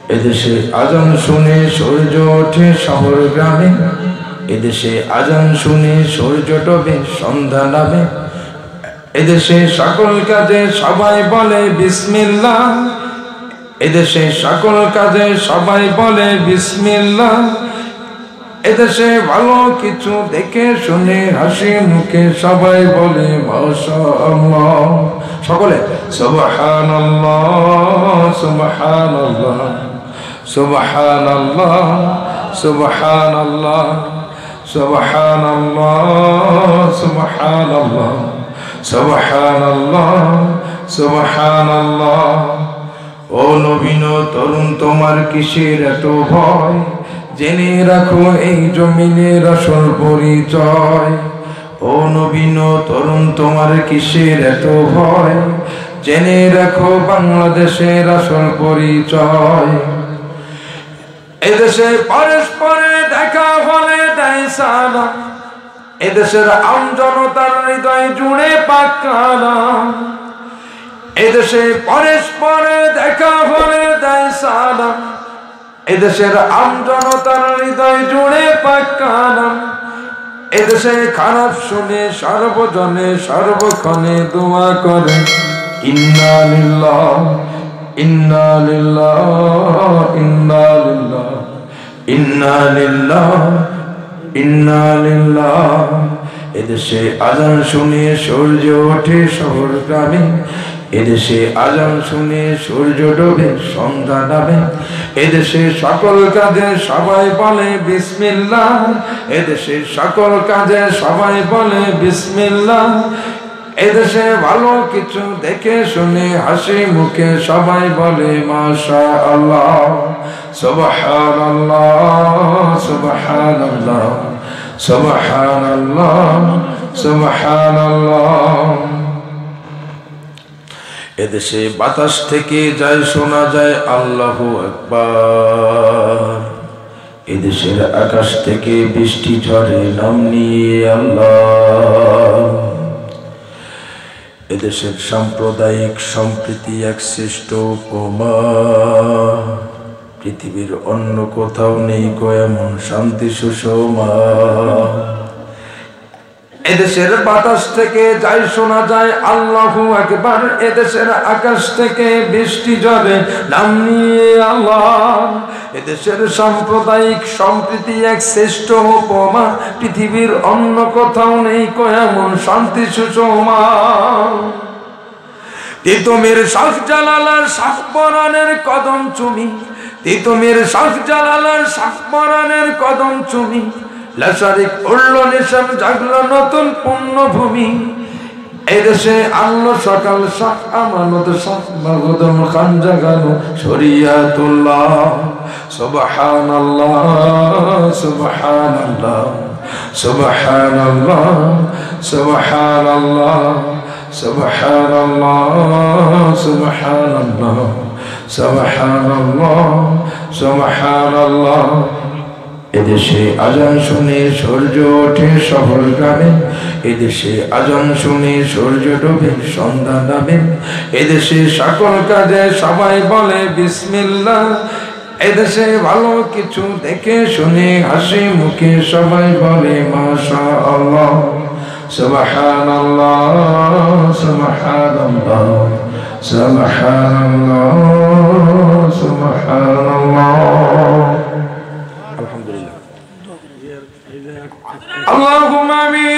এদেশে আজান শুনে সূর্য ওঠে শহর গ্রামে, এদেশে আজান শুনে সূর্য ডোবে সন্ধ্যা নামে, এদেশে সকল কাজে সবাই বলে বিসমিল্লাহ, এদেশে সকল কাজে সবাই বলে বিসমিল্লাহ, এদেশে ভালো কিছু দেখে শুনে হাসি মুখে সবাই বলে মাশাআল্লাহ। সকলে সুবহানাল্লাহ সুবহানাল্লাহ সুবহানাল্লাহ সুবহানাল্লাহ সুবহানাল্লাহ সুবহানাল্লাহ সুবহানাল্লাহ সুবহানাল্লাহ। ও নবীন তরুণ তোমার কিসের এত ভয়, জেনে রাখো এই জমিনের আসল পরিচয়। ও নবীন তরুণ তোমার কিসের এত ভয়, জেনে রাখো বাংলাদেশের আসল পরিচয়। এদেশে পরস্পরে দেখা হলে দেয় সালাম, এদেশের আমজনতার হৃদয় জুড়ে পাকানা, এদেশে পরস্পরে দেখা হলে দেয় সালাম, এদেশের আমজনতার হৃদয় জুড়ে পাকানা, এদেশে খারাপ শুনে সর্বজনে সর্বক্ষণে দোয়া করে ইন্না লিল্লাহ ইন্না লিল্লাহ ইন্না লিল্লাহ ইন্না লিল্লাহ ইন্না লিল্লাহ। এদেশে আজান শুনে সূর্য ওঠে শহর গ্রামে, এদেশে আজান শুনে সূর্য ডোবে সন্ধ্যা নামে, এদেশে সকল কাজে সবাই বলে বিসমিল্লাহ, এদেশে সকল কাজে সবাই বলে বিসমিল্লাহ, এদেশে ভালো কিছু দেখে শুনে হাসি মুখে সবাই বলে মাশাআল্লাহ। সুবহানাল্লাহ সুবহানাল্লাহ সুবহানাল্লাহ সুবহানাল্লাহ। এদেশে বাতাস থেকে যায় শোনা যায় আল্লাহু আকবার, এদেশের আকাশ থেকে বৃষ্টি ঝরে নাম নিয়ে আল্লাহ, এদেশের সাম্প্রদায়িক সম্প্রীতি এক শ্রেষ্ঠ উপমা, পৃথিবীর অন্য কোথাও নেই গো এমন শান্তি সুষমা। এদেশের বাতাস থেকে যায় শোনা যায় আল্লাহু আকবার, এদেশের আকাশ থেকে বৃষ্টি ঝরে নাম নিয়ে আল্লাহ, এদেশের সাম্প্রদায়িক সম্প্রীতি এক শ্রেষ্ঠ উপমা, পৃথিবীর অন্য কোথাও নেই এমন শান্তি সুষমা। তিতুমির শাহ জালালার শাহ পরানের কদম চুমি, তিতুমির শাহ জালালার শাহ পরানের কদম চুমি, লাশারিক উড়ল নিশান জাগলো নতুন পুণ্যভূমি, এদেশে আনলো সকাল শাহ আমানত শাহ মাহমুদুল খান জাগানো শরিয়াতুল্লাহ। সুবহানাল্লাহ সুবহানাল্লাহ সুবহানাল্লাহ সুবহানাল্লাহ সুবহানাল্লাহ সুবহানাল্লাহ সুবহানাল্লাহ সুবহানাল্লাহ। এদেশে আজান শুনে সূর্য ওঠে শহর গ্রামে, এদেশে আজান শুনে সূর্য ডোবে সন্ধ্যা নামে, এদেশে সকল কাজে সবাই বলে বিসমিল্লাহ, এদেশে ভালো কিছু দেখে শুনে হাসি মুখে সবাই বলে মাশাআল্লাহ। সুবহানাল্লাহ সুবহানাল্লাহ সুবহানাল্লাহ সুবহানাল্লাহ। আলহামদুলিল্লাহ। আল্লাহুম্মা আমিন।